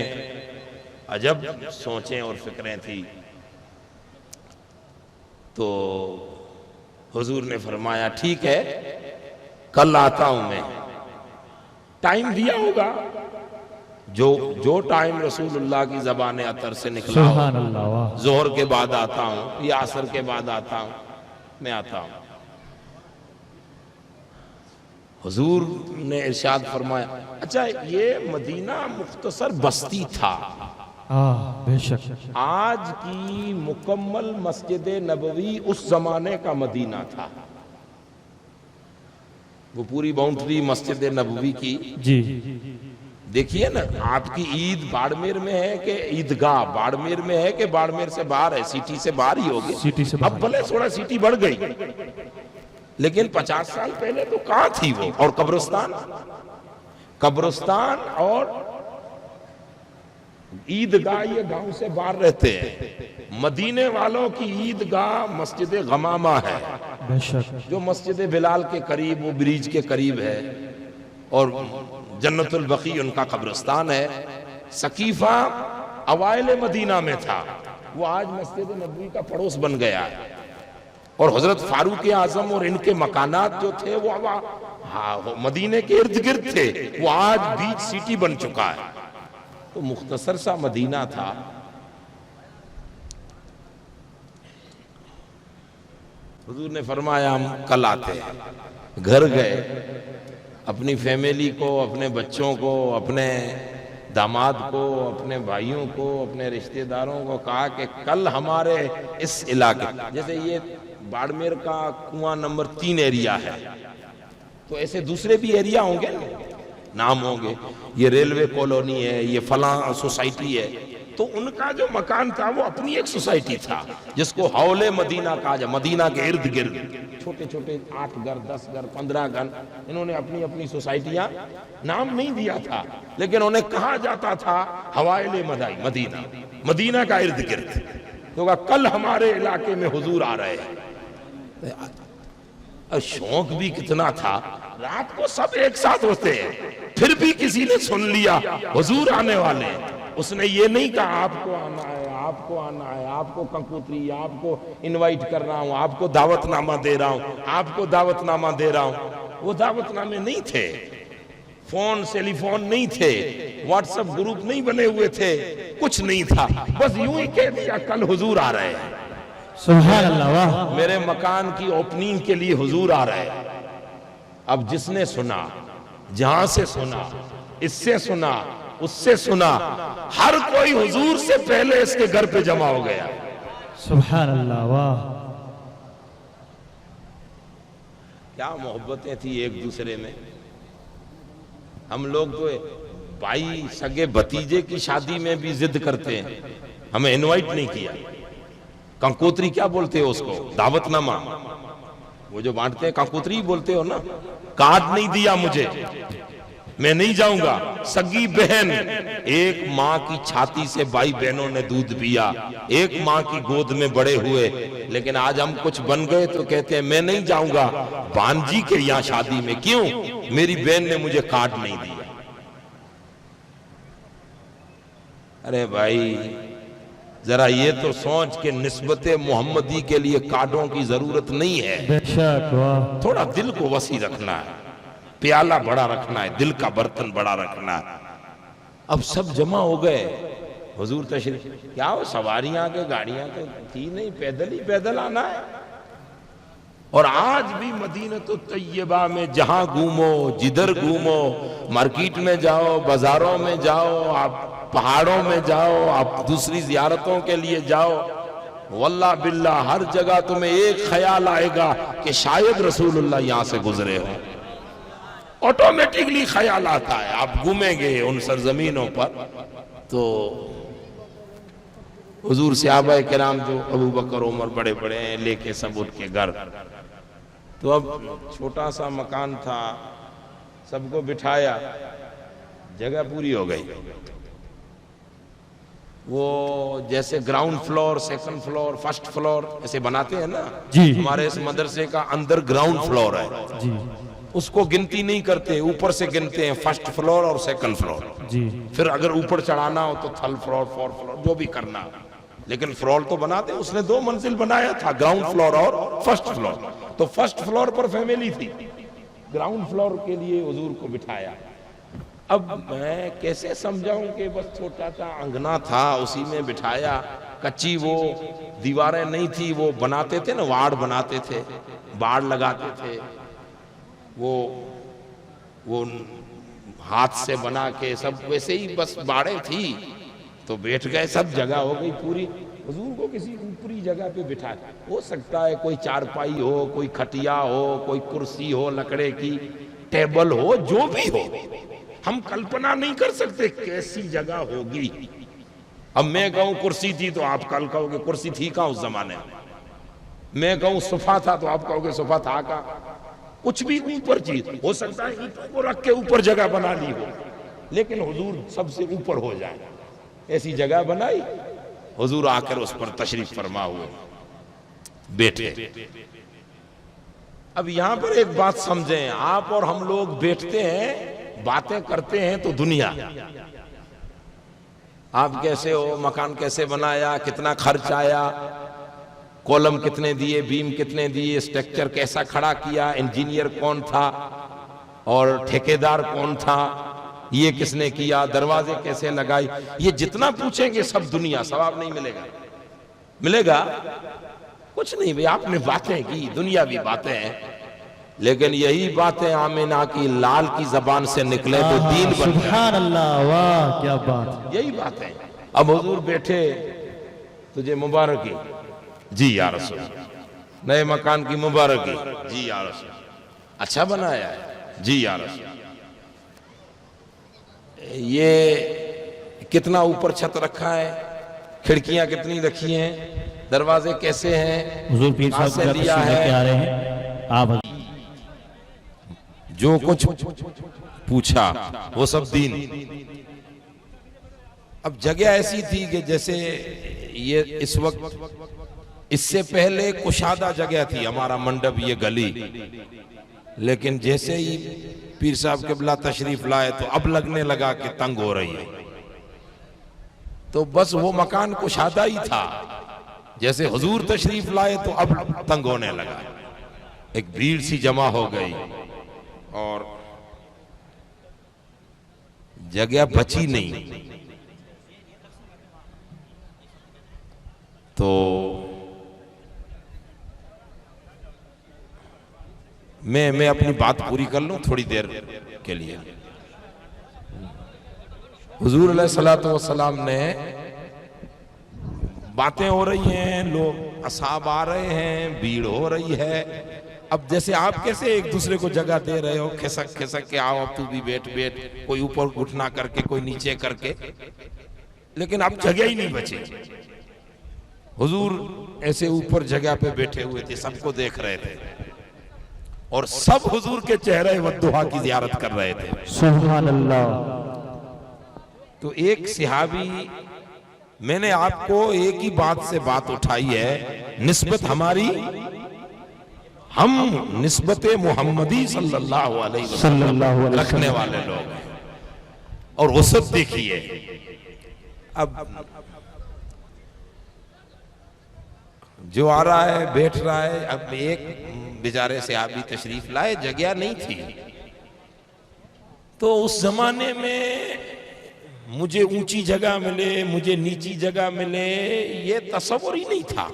Speaker 1: عجب سوچیں اور فکریں تھی۔ تو حضور نے فرمایا ٹھیک ہے کل آتا ہوں میں، ٹائم دیا ہوگا، جو ٹائم رسول اللہ کی زبان اطہر سے نکلا ہو،
Speaker 2: سبحان اللہ، واہ۔
Speaker 1: ظہر کے بعد آتا ہوں یا عصر کے بعد آتا ہوں، میں آتا ہوں۔ حضور نے ارشاد فرمایا اچھا یہ مدینہ مختصر بستی تھا،
Speaker 2: بے شک۔
Speaker 1: آج کی مکمل مسجد نبوی اس زمانے کا مدینہ تھا۔ وہ پوری باؤنڈری مسجد نبوی کی
Speaker 2: جی
Speaker 1: دیکھیے نا، آپ کی عید باڑمیر میں ہے کہ عیدگاہ باڑمیر میں ہے کہ باڑمیر سے باہر ہے، سٹی سے باہر ہی ہوگی۔
Speaker 2: سٹی سے باہر۔
Speaker 1: اب بھلے تھوڑا سٹی بڑھ گئی، لیکن 50 سال پہلے تو کہاں تھی وہ؟ اور قبرستان اور عیدگاہ یہ گاؤں سے باہر رہتے ہیں۔ مدینے والوں کی عیدگاہ مسجد غمامہ ہے،
Speaker 2: بے شک۔
Speaker 1: جو مسجد بلال کے قریب، وہ بریج کے قریب ہے، اور جنت البقیع ان کا قبرستان ہے۔ سقیفہ اوائل مدینہ میں تھا، وہ آج مسجد نبوی کا پڑوس بن گیا ہے۔ اور حضرت فاروق اعظم اور ان کے مکانات جو تھے وہ مدینے کے ارد گرد تھے، وہ آج بیچ سٹی بن چکا ہے۔ تو مختصر سا مدینہ تھا۔ حضور نے فرمایا ہم کل آتے ہیں۔ گھر گئے، اپنی فیملی کو، اپنے بچوں کو، اپنے داماد کو، اپنے بھائیوں کو، اپنے رشتہ داروں کو کہا کہ کل ہمارے اس علاقے، جیسے یہ باڑمیر کا کنواں نمبر 3 ایریا ہے، تو ایسے دوسرے بھی ایریا ہوں گے، نام ہوں گے، یہ ریلوے کالونی ہے، یہ فلاں سوسائٹی ہے، تو ان کا جو مکان تھا وہ اپنی ایک سوسائٹی تھا جس کو حول مدینہ کہا جائے۔ مدینہ کے ارد گرد چھوٹے چھوٹے 8 گھر، 10 گھر، 15 گھر، انہوں نے اپنی اپنی سوسائٹیاں، نام نہیں دیا تھا لیکن انہیں کہا جاتا تھا حوائل مدینہ، مدینہ کا ارد گرد۔ تو کہا کل ہمارے علاقے میں حضور آ رہے ہیں۔ شوق بھی کتنا تھا، رات کو سب ایک ساتھ ہوتے ہیں، پھر بھی کسی نے سن لیا حضور آنے والے ہیں۔ اس نے یہ نہیں کہا آپ کو آنا ہے، آپ کو آنا ہے، آپ کو کنکوتری، آپ کو انوائٹ کر رہا ہوں، آپ کو دعوت نامہ دے رہا ہوں، آپ کو دعوت نامہ دے رہا ہوں۔ وہ دعوت نامے نہیں تھے، فون ٹیلی فون نہیں تھے، واٹس ایپ گروپ نہیں بنے ہوئے تھے، کچھ نہیں تھا، بس یوں ہی کہہ دیا کل حضور آ رہے ہیں،
Speaker 2: سبحان اللہ، واہ،
Speaker 1: میرے مکان کی اوپننگ کے لیے حضور آ رہے ہیں۔ اب جس نے سنا، جہاں سے سنا، اس سے سنا، اس سے سنا، ہر کوئی حضور سے پہلے اس کے گھر پہ جمع ہو گیا۔
Speaker 2: سبحان اللہ، واہ،
Speaker 1: کیا محبتیں تھی ایک دوسرے میں۔ ہم لوگ تو بھائی سگے بھتیجے کی شادی میں بھی ضد کرتے ہیں، ہمیں انوائٹ نہیں کیا۔ کنکوتری کیا بولتے ہو اس کو؟ دعوت نامہ، وہ جو بانٹتے ہیں کنکوتری بولتے ہو نا۔ کارڈ نہیں دیا مجھے، میں نہیں جاؤں گا۔ سگی بہن، ایک ماں کی چھاتی سے بھائی بہنوں نے دودھ پیا، ایک ماں کی گود میں بڑے ہوئے، لیکن آج ہم کچھ بن گئے تو کہتے ہیں میں نہیں جاؤں گا بانجی کے یہاں شادی میں۔ کیوں؟ میری بہن نے مجھے کارڈ نہیں دیا۔ ارے بھائی ذرا یہ تو سوچ کہ نسبت محمدی کے لیے کارڈوں کی ضرورت نہیں ہے،
Speaker 2: بے شک، واہ،
Speaker 1: تھوڑا دل کو وسیع رکھنا ہے، پیالہ بڑا رکھنا ہے، دل کا برتن بڑا رکھنا ہے۔ اب سب جمع ہو گئے، حضور تشریف، کیا ہو سواریاں کے گاڑیاں تو تھی نہیں، پیدل ہی پیدل آنا ہے۔ اور آج بھی مدینہ طیبہ میں جہاں گھومو، جدھر گھومو، مارکیٹ میں جاؤ، بازاروں میں جاؤ، آپ پہاڑوں میں جاؤ، آپ دوسری زیارتوں کے لیے جاؤ، واللہ باللہ ہر جگہ تمہیں ایک خیال آئے گا کہ شاید رسول اللہ یہاں سے گزرے ہوں۔ آٹومیٹکلی خیال آتا ہے۔ آپ گھومیں گے ان سرزمینوں پر تو حضور صحابہ کرام جو ابو بکر عمر بڑے بڑے ہیں، لے کے سب ان کے گھر، تو اب چھوٹا سا مکان تھا، سب کو بٹھایا، جگہ پوری ہو گئی۔ وہ جیسے ground floor, second floor, first floor ایسے بناتے ہیں نا،
Speaker 2: جی،
Speaker 1: ہمارے اس مدرسے کا اندر گراؤنڈ فلور ہے،
Speaker 2: جی،
Speaker 1: اس کو گنتی نہیں کرتے، اوپر سے گنتے ہیں، فرسٹ فلور اور سیکنڈ فلور،
Speaker 2: جی،
Speaker 1: پھر اگر اوپر چڑھانا ہو تو تھرڈ فلور، فورتھ فلور، جو بھی کرنا، لیکن فلور تو بناتے۔ اس نے 2 منزل بنایا تھا، گراؤنڈ فلور اور فرسٹ فلور، تو فرسٹ فلور پر فیملی تھی، گراؤنڈ فلور کے لیے حضور کو بٹھایا۔ اب میں کیسے سمجھاؤں کہ بس چھوٹا سا انگنا تھا، اسی میں بٹھایا، کچی وہ دیواریں نہیں تھی، وہ بناتے تھے نا، واڑ بناتے تھے، باڑ لگاتے تھے، وہ ہاتھ سے بنا کے سب ویسے ہی بس باڑیں تھی، تو بیٹھ گئے، سب جگہ ہو گئی پوری۔ حضور کو کسی اوپری جگہ پہ بٹھا، ہو سکتا ہے کوئی چارپائی ہو، کوئی کھٹیا ہو، کوئی کرسی ہو لکڑے کی، ٹیبل ہو، جو بھی ہو، ہم کلپنا نہیں کر سکتے کیسی جگہ ہوگی۔ اب میں کہوں کرسی تھی تو آپ کل کہو گے کرسی تھی کہاں اس زمانے میں کہوں صفحہ تھا تو آپ کہو گے صفحہ تھا کہاں۔ کچھ بھی اوپر چیز ہو سکتا ہے، اینٹوں کو رکھ کے اوپر جگہ بنا لی ہو، لیکن حضور سب سے اوپر ہو جائے، ایسی جگہ بنائی۔ حضور آ کر اس پر تشریف فرما ہوئے، بیٹھے۔ اب یہاں پر ایک بات سمجھیں، آپ اور ہم لوگ بیٹھتے ہیں، باتیں کرتے ہیں تو دنیا، آپ کیسے ہو، مکان کیسے بنایا، کتنا خرچ آیا، کولم کتنے دیے، بیم کتنے دیے، اسٹرکچر کیسا کھڑا کیا، انجینئر کون تھا اور ٹھیکیدار کون تھا، یہ کس نے کیا، دروازے کیسے لگائی، یہ جتنا پوچھیں گے سب دنیا، ثواب نہیں ملے گا۔ ملے گا کچھ نہیں بھئی، آپ نے باتیں کی، دنیاوی باتیں ہیں، لیکن یہی باتیں آمینہ کی لال کی زبان سے نکلے تو دین بن جائے۔
Speaker 2: سبحان اللہ، واہ کیا بات۔
Speaker 1: یہی باتیں۔ اب حضور بیٹھے، تجھے مبارکی، جی یا رسول، نئے مکان کی مبارکی، جی یا رسول، اچھا بنایا ہے، جی یا رسول، یہ کتنا اوپر چھت رکھا ہے، کھڑکیاں کتنی رکھی ہیں، دروازے کیسے ہیں،
Speaker 2: حضور پیر
Speaker 1: کہاں
Speaker 2: صاحب
Speaker 1: سے
Speaker 2: کا
Speaker 1: لیا
Speaker 2: تشریف لے کے آ
Speaker 1: ہے،
Speaker 2: رہے ہیں آپ۔
Speaker 1: جو کچھ پوچھا وہ سب دین۔ اب جگہ ایسی تھی کہ جیسے یہ اس وقت، اس سے پہلے کشادہ جگہ تھی ہمارا منڈپ، یہ گلی، لیکن جیسے ہی پیر صاحب قبلہ تشریف لائے تو اب لگنے لگا کہ تنگ ہو رہی ہے، تو بس وہ مکان کشادہ ہی تھا، جیسے حضور تشریف لائے تو اب تنگ ہونے لگا، ایک بھیڑ سی جمع ہو گئی اور جگہ بچی نہیں۔ تو میں اپنی بات پوری کر لوں تھوڑی دیر کے لیے۔ حضور علیہ السلام نے، باتیں ہو رہی ہیں، لوگ اصحاب آ رہے ہیں، بھیڑ ہو رہی ہے، اب جیسے آپ کیسے ایک دوسرے کو جگہ دے رہے ہو، کھسک کھسک کے آؤ، اب تو بھی بیٹھ بیٹھ، کوئی اوپر اٹھنا کر کے، کوئی نیچے کر کے، لیکن اب جگہ ہی نہیں بچی۔ حضور ایسے اوپر جگہ پہ بیٹھے ہوئے تھے، سب کو دیکھ رہے تھے، اور سب حضور کے چہرے ودعا کی زیارت کر رہے تھے۔
Speaker 2: سبحان اللہ۔
Speaker 1: تو ایک صحابی، میں نے آپ کو ایک ہی بات سے بات اٹھائی ہے، نسبت ہماری، ہم نسبت محمدی صلی اللہ علیہ وسلم رکھنے والے لوگ ہیں، اور وسعت دیکھیے۔ اب جو آ رہا ہے بیٹھ رہا ہے، اب ایک بیچارے صحابی تشریف لائے، جگہ نہیں تھی، تو اس زمانے میں مجھے اونچی جگہ ملے، مجھے نیچی جگہ ملے، یہ تصور ہی نہیں تھا۔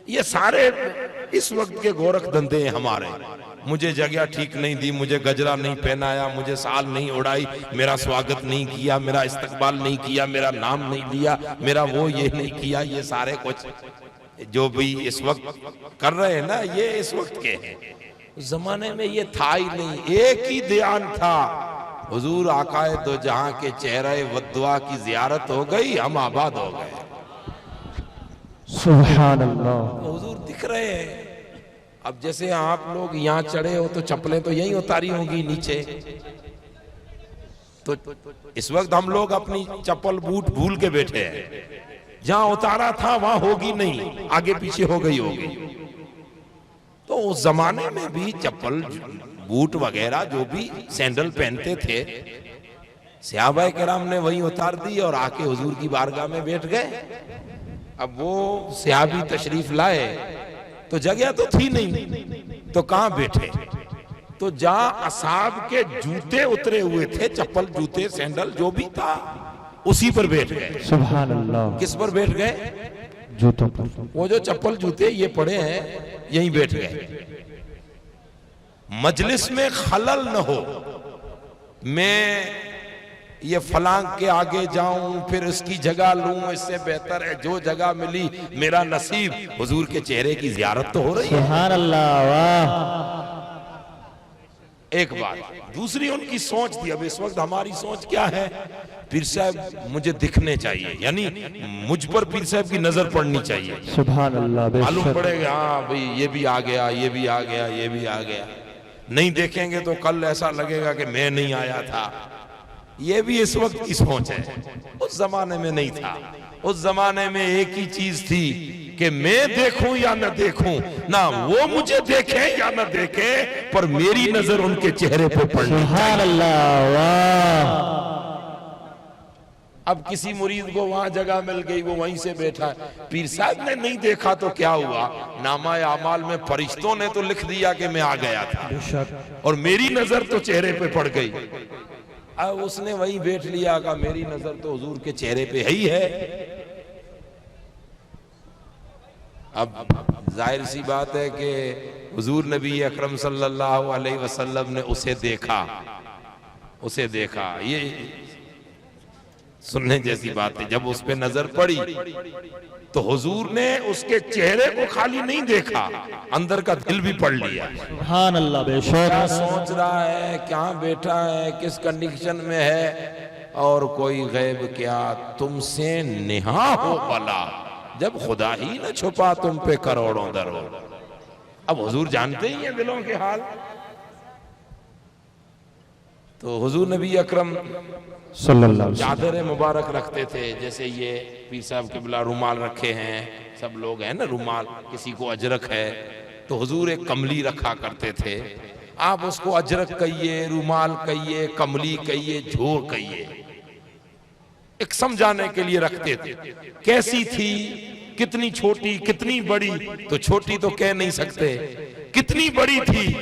Speaker 1: یہ سارے اس وقت کے گورکھ دندے ہیں ہمارے، مجھے جگہ ٹھیک نہیں دی، مجھے گجرا نہیں پہنایا، مجھے سال نہیں اڑائی، میرا سواگت نہیں کیا، میرا استقبال نہیں کیا، میرا نام نہیں لیا، میرا وہ یہ نہیں کیا، یہ سارے کچھ جو بھی اس وقت کر رہے ہیں نا، یہ اس وقت کے ہیں۔ اس زمانے میں یہ تھا ہی نہیں، ایک ہی دیان تھا، حضور آقا دو جہاں کے چہرہ ودعا کی زیارت ہو گئی، ہم آباد ہو گئے۔
Speaker 2: سبحان اللہ۔
Speaker 1: حضور دکھ رہے ہیں۔ اب جیسے آپ لوگ یہاں چڑھے ہو تو چپلیں تو یہیں اتاری ہوں گی نیچے، تو اس وقت ہم لوگ اپنی چپل بوٹ بھول کے بیٹھے ہیں، جہاں اتارا تھا وہاں ہوگی نہیں، آگے پیچھے ہو گئی ہوگی۔ تو اس زمانے میں بھی چپل بوٹ وغیرہ جو بھی سینڈل پہنتے تھے، صحابہ کرام نے وہیں اتار دی اور آ کے حضور کی بارگاہ میں بیٹھ گئے۔ اب وہ صحابی تشریف لائے تو جگہ تو تھی نہیں، تو کہاں بیٹھے؟ تو جہاں اصحاب کے جوتے اترے ہوئے تھے، چپل جوتے سینڈل جو بھی تھا، اسی پر بیٹھ گئے۔
Speaker 2: سبحان اللہ۔
Speaker 1: کس پر بیٹھ گئے؟
Speaker 2: جوتوں پر۔
Speaker 1: وہ جو چپل جوتے یہ پڑے ہیں یہیں بیٹھ گئے۔ مجلس میں خلل نہ ہو، میں یہ فلاں کے آگے جاؤں پھر اس کی جگہ لوں، اس سے بہتر ہے جو جگہ ملی میرا نصیب، حضور کے چہرے کی زیارت تو ہو رہی ہے۔
Speaker 2: سبحان اللہ، واہ۔
Speaker 1: ایک بات، دوسری ان کی سوچ تھی۔ اب اس وقت ہماری سوچ کیا ہے؟ پیر صاحب مجھے دکھنے چاہیے، یعنی مجھ پر پیر صاحب کی نظر پڑنی چاہیے،
Speaker 2: سبحان اللہ، بے
Speaker 1: معلوم
Speaker 2: شک۔
Speaker 1: پڑے گا ہاں بھئی یہ بھی آ گیا، یہ بھی آ گیا، یہ بھی آ گیا۔ نہیں دیکھیں گے تو کل ایسا لگے گا کہ میں نہیں آیا تھا۔ یہ بھی اس وقت کی سوچ ہے، اس زمانے میں نہیں تھا۔ اس زمانے میں ایک ہی چیز تھی کہ میں دیکھوں یا نہ دیکھوں، نہ وہ مجھے دیکھیں یا نہ دیکھیں، پر میری نظر ان کے چہرے پہ پڑنی
Speaker 2: سبحان
Speaker 1: چاہیے۔
Speaker 2: اللہ، واہ۔
Speaker 1: اب کسی مرید کو وہاں جگہ مل گئی، وہ وہیں سے بیٹھا ہے، پیر صاحب نے نہیں دیکھا تو کیا ہوا، نامہ اعمال میں فرشتوں نے تو لکھ دیا کہ میں آ گیا تھا، اور میری نظر تو چہرے پہ پڑ گئی۔ اب اس نے وہیں بیٹھ لیا کہ میری نظر تو حضور کے چہرے پہ ہی ہے۔ اب ظاہر سی بات ہے کہ حضور نبی اکرم صلی اللہ علیہ وسلم نے اسے دیکھا، یہ سننے جیسی بات ہے۔ جب اس پہ نظر پڑی تو حضور نے اس کے چہرے کو خالی نہیں دیکھا، اندر کا دل بھی پڑھ لیا۔
Speaker 2: سبحان اللہ، بے شک۔
Speaker 1: کیا سوچ رہا ہے، کہاں بیٹھا ہے، کس کنڈیشن میں ہے، اور کوئی غیب کیا تم سے نہا ہو بلا، جب خدا ہی نہ چھپا تم پہ کروڑوں درو۔ اب حضور جانتے ہی ہیں دلوں کے حال۔ تو حضور نبی اکرم
Speaker 2: صلی اللہ علیہ وسلم
Speaker 1: چادر مبارک رکھتے تھے، جیسے یہ پیر صاحب قبلہ رومال رکھے ہیں، سب لوگ ہیں نا رومال، کسی کو اجرک ہے تو حضور ایک کملی رکھا کرتے تھے۔ آپ اس کو اجرک کہیے، رومال کہیے، کملی کہیے، جھور کہیے، ایک سمجھانے کے لیے رکھتے تھے۔ کیسی تھی، کتنی چھوٹی، کتنی بڑی، تو چھوٹی تو کہہ نہیں سکتے، کتنی بڑی تھی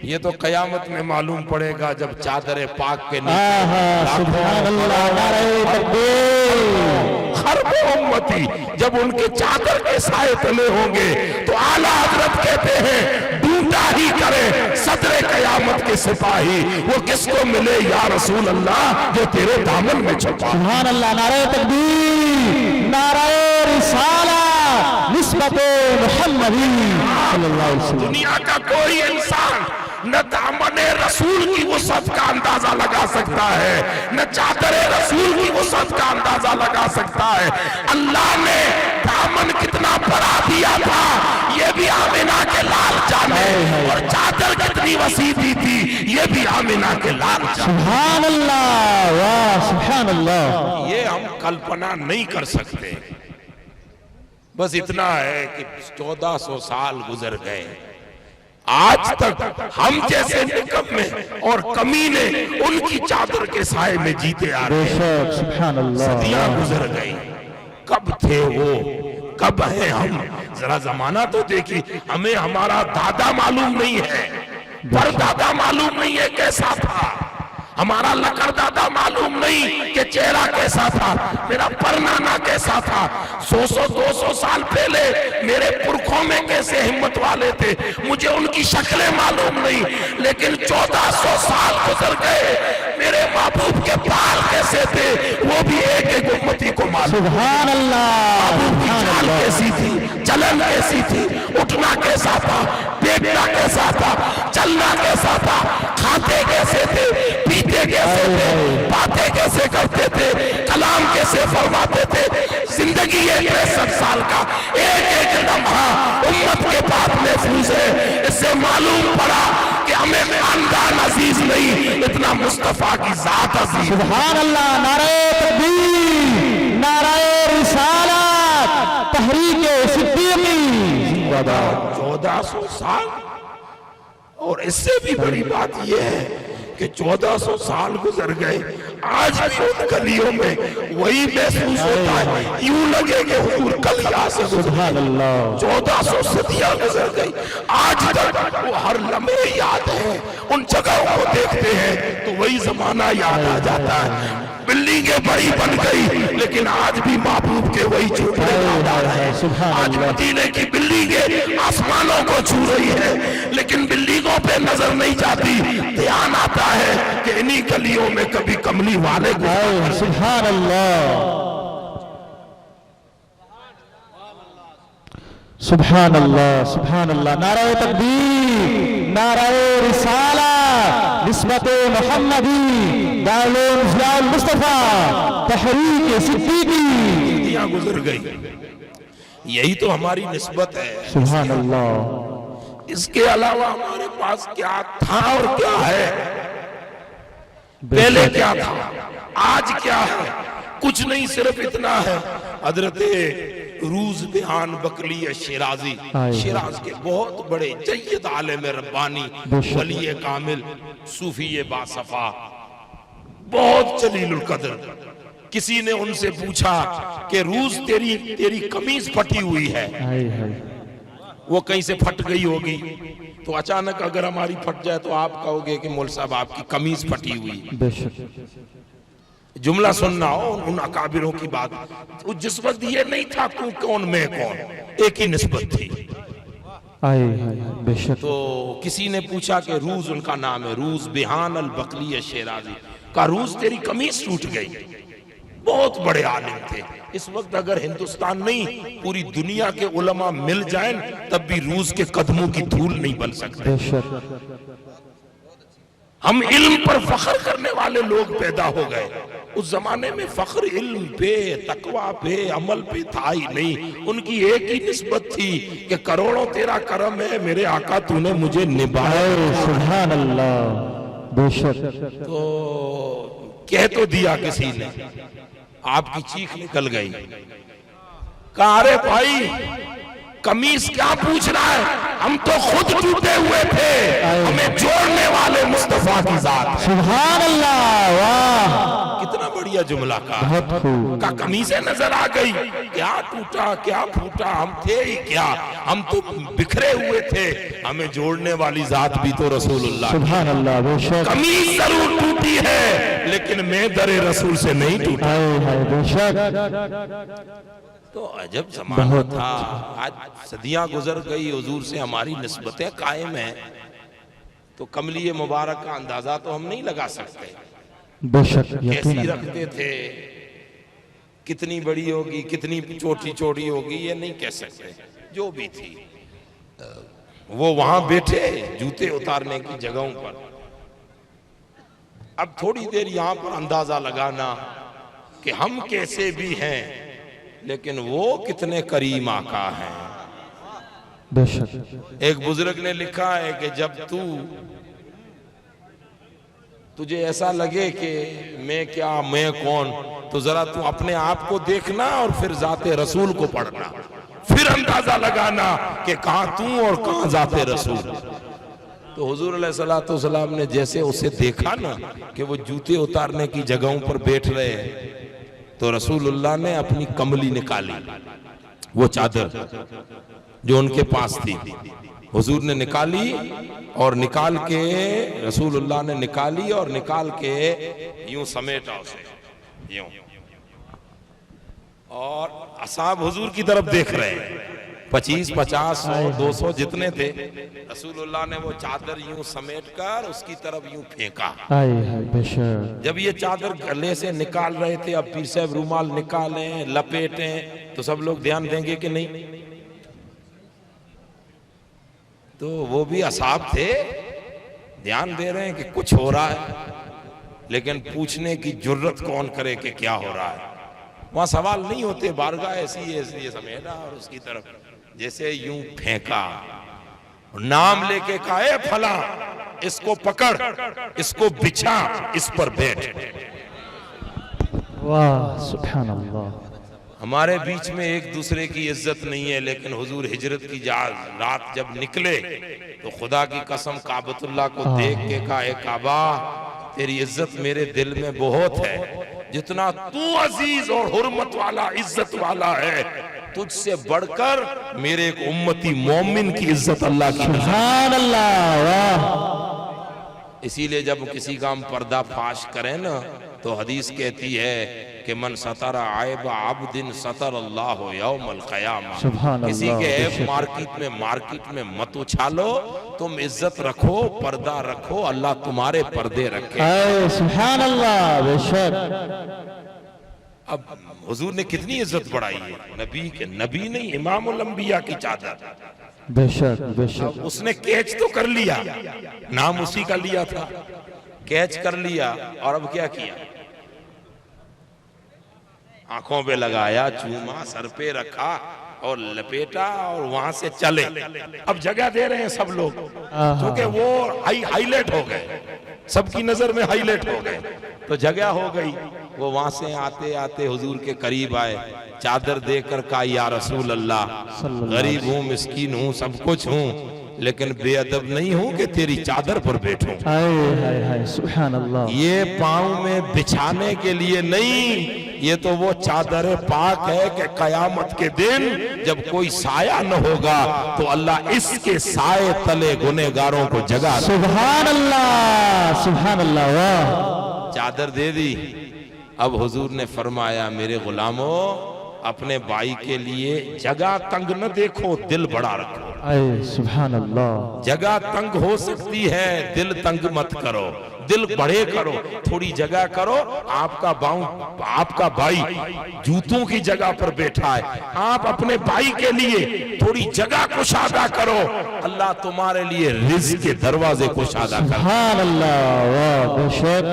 Speaker 1: یہ تو قیامت میں معلوم پڑے گا، جب چادر پاک کے نیچے
Speaker 2: سبحان اللہ، نعرہ تکبیر،
Speaker 1: خرب امتی جب ان کے چادر کے سائے تلے ہوں گے تو اعلیٰ حضرت کہتے ہیں ڈھونڈا ہی کرے صدر قیامت کے سپاہی، وہ کس کو ملے یا رسول اللہ جو تیرے دامن میں چھپا۔
Speaker 2: سبحان اللہ، نعرہ تکبیر، نعرہ رسالت، نسبت محمدی صلی اللہ علیہ وسلم۔
Speaker 1: دنیا کا کوئی انسان نہ دامن رسول کی وسعت کا اندازہ لگا سکتا ہے، نہ چادر رسول کی وسعت کا اندازہ لگا سکتا ہے۔ اللہ نے دامن کتنا بڑا دیا تھا یہ بھی آمنہ کے لال جانے، اور چادر کتنی وسیع دی تھی یہ بھی آمنہ کے لال جانے۔
Speaker 2: سبحان اللہ، واہ سبحان اللہ۔
Speaker 1: یہ ہم کلپنا نہیں کر سکتے۔ بس اتنا ہے کہ 1400 سال گزر گئے، آج تک ہم جیسے نکمے اور کمینے ان کی چادر کے سائے میں جیتے آ رہے ہیں۔
Speaker 2: سبحان اللہ،
Speaker 1: صدیاں گزر گئی، کب تھے وہ، کب ہیں ہم؟ ذرا زمانہ تو دیکھی، ہمیں ہمارا دادا معلوم نہیں ہے، پر دادا معلوم نہیں ہے کیسا تھا، ہمارا لکڑ دادا معلوم نہیں کہ چہرہ کیسا تھا، میرا پرنانا کیسا تھا، 100-200 سال پہلے میرے پرکھوں میں کیسے ہمت والے تھے، مجھے ان کی شکلیں معلوم نہیں، لیکن 1400 سال گزر گئے، میرے محبوب کے بال کیسے تھے وہ بھی ایک ایک امتی کو معلوم۔
Speaker 2: سبحان اللہ،
Speaker 1: محبوب کی چال کیسی تھی، چلن کیسی تھی، اٹھنا کیسا تھا، بیٹھنا کیسا تھا، چلنا کیسا تھا، کھاتے کیسے تھے، پیتے کیسے تھے، باتیں کیسے کرتے تھے، کلام کیسے فرماتے تھے۔ زندگی 63 سال کا ایک ایک لمحہ امت کے پاس محفوظ ہے۔ اس سے معلوم پڑا کہ ہمیں خاندان عزیز نہیں، اتنا مصطفیٰ کی ذات عزیز۔
Speaker 2: سبحان اللہ، نعرہ تکبیر، نعرہ رسالت، تحریک صدیقی،
Speaker 1: 1400 سال، اور اس سے بھی بڑی بات یہ ہے کہ 1400 سال گزر گئے، آج بھی ان گلیوں میں وہی محسوس ہوتا ہے، یوں لگے کہ حضور کل یہاں سے گزر
Speaker 2: سبحان اللہ،
Speaker 1: 1400 صدیاں گزر گئی، آج تک وہ ہر لمحے یاد ہیں، ان جگہوں کو دیکھتے ہیں تو وہی زمانہ یاد آ جاتا ہے۔ بلڈنگیں بڑی بن گئی لیکن آج بھی محبوب کے وہی جھوپڑے یاد آ رہے ہیں۔ آج مدینے کی بلڈنگیں آسمانوں کو چھو رہی ہے لیکن بلڈنگوں پہ نظر نہیں جاتی، دھیان آتا ہے کہ انہی گلیوں میں کبھی کملی والے گزرے۔
Speaker 2: سبحان اللہ، سبحان اللہ، سبحان اللہ، نعرہ تکبیر، نعرہ رسالت، نسبت محمدی، دارالعلوم ضیاء المصطفیٰ، تحریک صدیقی،
Speaker 1: صدیاں گزر گئی، یہی تو ہماری نسبت ہے۔
Speaker 2: سبحان اللہ،
Speaker 1: اس کے علاوہ ہمارے پاس کیا تھا اور کیا ہے؟ پہلے کیا تھا، آج کیا ہے؟ کچھ نہیں، صرف اتنا ہے۔ حضرت روز بیان بکلی شیرازی، شیراز کے بہت بڑے جید عالم ربانی، ولی کامل، صوفی باصفا، بہت جلیل القدر، کسی نے ان سے پوچھا کہ روز تیری قمیض پھٹی ہوئی ہے،
Speaker 2: ہائے ہائے
Speaker 1: وہ کہیں سے پھٹ گئی ہوگی، تو اچانک اگر ہماری پھٹ جائے تو آپ کہو گے کہ مول صاحب آپ کی قمیض پھٹی ہوئی.
Speaker 2: بے شک
Speaker 1: جملہ سننا ہو ان اکابروں کی بات. جس وقت یہ نہیں تھا کون میں کون، ایک ہی نسبت تھی.
Speaker 2: ہائے ہائے بے شک.
Speaker 1: تو کسی نے پوچھا کہ روز، ان کا نام ہے روز بہان البقلی شیرازی، کہا روز تیری قمیض ٹوٹ گئی. بہت بڑے عالم تھے. اس وقت اگر ہندوستان نہیں پوری دنیا کے علماء مل جائیں تب بھی روز کے قدموں کی دھول نہیں بن سکتے.
Speaker 2: بے شک
Speaker 1: ہم علم پر فخر کرنے والے لوگ پیدا ہو گئے. اس زمانے میں فخر علم پہ، تقوی پہ، عمل پہ تھا ہی نہیں. ان کی ایک ہی نسبت تھی کہ کروڑوں تیرا کرم ہے میرے آقا، تو نے مجھے نبھایا.
Speaker 2: سبحان اللہ بے شک.
Speaker 1: تو کہہ تو دیا کسی نے، آپ کی چیخ نکل گئی. کہا ارے بھائی قمیض کیا پوچھ رہا ہے، ہم تو خود ٹوٹے ہوئے تھے، ہمیں جوڑنے والے مصطفیٰ کی ذات.
Speaker 2: سبحان اللہ. واہ
Speaker 1: کتنا بڑھیا جملہ کہا.
Speaker 2: بہت خوب.
Speaker 1: کا قمیضیں نظر آ گئی، کیا ٹوٹا کیا پھوٹا، ہم تھے ہی کیا، ہم تو بکھرے ہوئے تھے، ہمیں جوڑنے والی ذات بھی تو رسول اللہ.
Speaker 2: سبحان اللہ بے شک.
Speaker 1: قمیض ضرور ٹوٹی ہے لیکن میں در رسول سے نہیں ٹوٹا.
Speaker 2: ہائے ہائے بے شک.
Speaker 1: تو عجب زمانہ تھا. آج صدیاں گزر گئی، حضور سے ہماری نسبتیں قائم ہیں، تو کملی مبارک کا اندازہ تو ہم نہیں لگا سکتے.
Speaker 2: بے شک
Speaker 1: کیسی
Speaker 2: یقیناً.
Speaker 1: رکھتے تھے، کتنی بڑی ہوگی، کتنی چھوٹی ہوگی، یہ نہیں کہہ سکتے. جو بھی تھی وہ وہاں بیٹھے جوتے اتارنے کی جگہوں پر. اب تھوڑی دیر یہاں پر اندازہ لگانا کہ ہم کیسے بھی ہیں لیکن وہ کتنے کریم آقا ہیں.
Speaker 2: بے شک.
Speaker 1: ایک بزرگ نے لکھا ہے کہ جب تجھے ایسا لگے کہ میں کیا میں کون، تو ذرا تو اپنے آپ کو دیکھنا اور پھر ذات رسول کو پڑھنا، پھر اندازہ لگانا کہ کہاں تو اور کہاں ذات رسول. تو حضور علیہ السلام نے جیسے اسے دیکھا نا کہ وہ جوتے اتارنے کی جگہوں پر بیٹھ رہے ہیں، تو رسول اللہ نے اپنی کملی نکالی، وہ چادر جو ان کے پاس تھی حضور نے نکالی، اور نکال کے رسول اللہ نے نکالی اور نکال کے یوں سمیٹا اسے یوں، اور اصحاب حضور کی طرف دیکھ رہے ہیں. 25 50 100 200 جتنے تھے، رسول اللہ نے وہ چادر یوں سمیٹ کر اس کی طرف یوں پھینکا.
Speaker 2: ہائے ہائے بے شک.
Speaker 1: جب یہ چادر گلے سے نکال رہے تھے، اب پیر صاحب رومال نکالیں لپیٹیں تو سب لوگ دھیان دیں گے کہ نہیں؟ تو وہ بھی اصحاب تھے، دھیان دے رہے ہیں کہ کچھ ہو رہا ہے، لیکن پوچھنے کی جرت کون کرے کہ کیا ہو رہا ہے. وہاں سوال نہیں ہوتے، بارگاہ ایسی ہے اس لیے سمیٹا اور اس کی طرف جیسے یوں پھینکا، نام لے کے کہا اے پھلاں اس کو پکڑ، اس کو بچھا، اس پر بیٹھ.
Speaker 2: واہ سبحان اللہ.
Speaker 1: ہمارے بیچ میں ایک دوسرے کی عزت نہیں ہے، لیکن حضور ہجرت کی رات جب نکلے تو خدا کی قسم کعبۃ اللہ کو دیکھ کے کہا اے کعبہ تیری عزت میرے دل میں بہت ہے، جتنا تو عزیز اور حرمت والا عزت والا ہے، تجھ سے بڑھ کر میرے ایک امتی مومن کی عزت اللہ کی.
Speaker 2: سبحان اللہ. واہ.
Speaker 1: اسی لئے جب کسی کا ہم پردہ فاش کریں نا تو حدیث کہتی ہے کہ من ستر عیب عبد ستر اللہ یوم القیامہ.
Speaker 2: سبحان
Speaker 1: کسی
Speaker 2: اللہ.
Speaker 1: کے عیب مارکیٹ میں مت اچھالو، تم عزت رکھو، پردہ رکھو، اللہ تمہارے پردے رکھے.
Speaker 2: اے سبحان اللہ بے شک.
Speaker 1: اب حضور نے کتنی عزت بڑھائی ہے نبی نہیں امام الانبیاء کی چادر.
Speaker 2: بے شک بے شک.
Speaker 1: اس نے کیچ تو کر لیا، نام اسی کا لیا تھا، کیچ کر لیا، اور اب کیا کیا؟ آنکھوں پہ لگایا، چوما، سر پہ رکھا اور لپیٹا اور وہاں سے چلے. اب جگہ دے رہے ہیں سب لوگ کیونکہ وہ ہائی لائٹ ہو گئے، سب کی نظر میں ہائی لائٹ ہو گئے، تو جگہ ہو گئی. وہ وہاں سے آتے آتے حضور کے قریب آئے، چادر دے کر کہا یا رسول اللہ غریب ہوں، مسکین ہوں، سب کچھ ہوں، لیکن بے ادب نہیں ہوں کہ تیری چادر پر بیٹھوں.
Speaker 2: ہائے ہائے ہائے سبحان اللہ.
Speaker 1: یہ پاؤں میں بچھانے کے لیے نہیں، یہ تو وہ چادر پاک ہے کہ قیامت کے دن جب کوئی سایہ نہ ہوگا تو اللہ اس کے سائے تلے گنہگاروں کو جگہ دے۔
Speaker 2: سبحان اللہ واہ۔
Speaker 1: چادر دے دی۔ اب حضور نے فرمایا میرے غلاموں اپنے بھائی کے لیے جگہ تنگ نہ دیکھو، دل بڑا رکھو۔
Speaker 2: اے سبحان اللہ۔
Speaker 1: جگہ تنگ ہو سکتی ہے، دل تنگ مت کرو، دل بڑے کرو، تھوڑی جگہ کرو۔ آپ کا بھائی جوتوں کی جگہ پر بیٹھا ہے، آپ اپنے بھائی کے لیے تھوڑی جگہ کشادہ کرو، اللہ تمہارے لیے رزق کے دروازے کشادہ کرو۔
Speaker 2: سبحان اللہ واہ، بے شک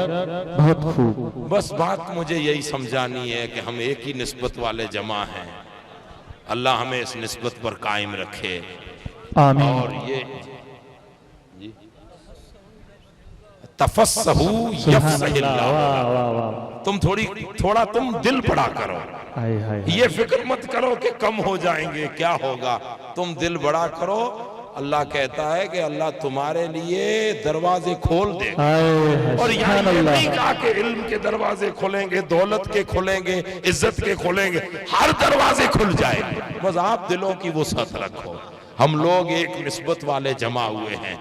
Speaker 2: بہت خوب۔
Speaker 1: بس بات مجھے یہی سمجھانی ہے کہ ہم ایک ہی نسبت والے جمع ہیں، اللہ ہمیں اس نسبت پر قائم رکھے۔
Speaker 2: آمین۔
Speaker 1: اور یہ تفسحو یفسح اللہ،
Speaker 2: واہ واہ واہ۔
Speaker 1: تم تھوڑا تم دل بڑا کرو،
Speaker 2: ہائے ہائے۔
Speaker 1: یہ فکر مت کرو کہ کم ہو جائیں گے کیا ہوگا، تم دل بڑا کرو۔ اللہ کہتا ہے کہ اللہ تمہارے لیے دروازے کھول دے گا، اور یہاں یہ نہیں کہا کہ علم کے دروازے کھولیں گے، دولت کے کھولیں گے، عزت کے کھولیں گے، ہر دروازے کھل جائیں گے، بس آپ دلوں کی وسعت رکھو۔ ہم لوگ ایک نسبت والے جمع ہوئے ہیں،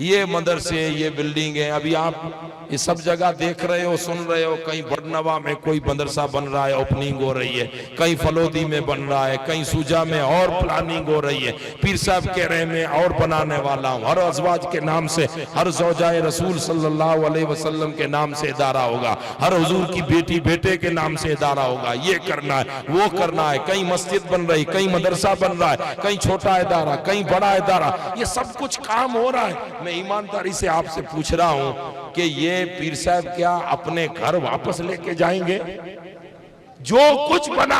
Speaker 1: یہ مدرسے، یہ بلڈنگیں، ابھی آپ یہ سب جگہ دیکھ رہے ہو، سن رہے ہو، کہیں بڑنوا میں کوئی مدرسہ بن رہا ہے، اوپننگ ہو رہی ہے، کہیں فلودی میں بن رہا ہے، کہیں سوجا میں اور پلاننگ ہو رہی ہے، پیر صاحب کہہ رہے میں اور بنانے والا ہوں، ہر ازواج کے نام سے، ہر زوجائے رسول صلی اللہ علیہ وسلم کے نام سے ادارہ ہوگا، ہر حضور کی بیٹی بیٹے کے نام سے ادارہ ہوگا، یہ کرنا ہے وہ کرنا ہے، کہیں مسجد بن رہی، کہیں مدرسہ بن رہا ہے، کہیں چھوٹا ادارہ، کہیں بڑا ادارہ، یہ سب کچھ کام ہو رہا ہے۔ میں ایمانداری سے آپ سے پوچھ رہا ہوں کہ یہ پیر صاحب کیا اپنے گھر واپس لے کے جائیں گے؟ جو کچھ بنا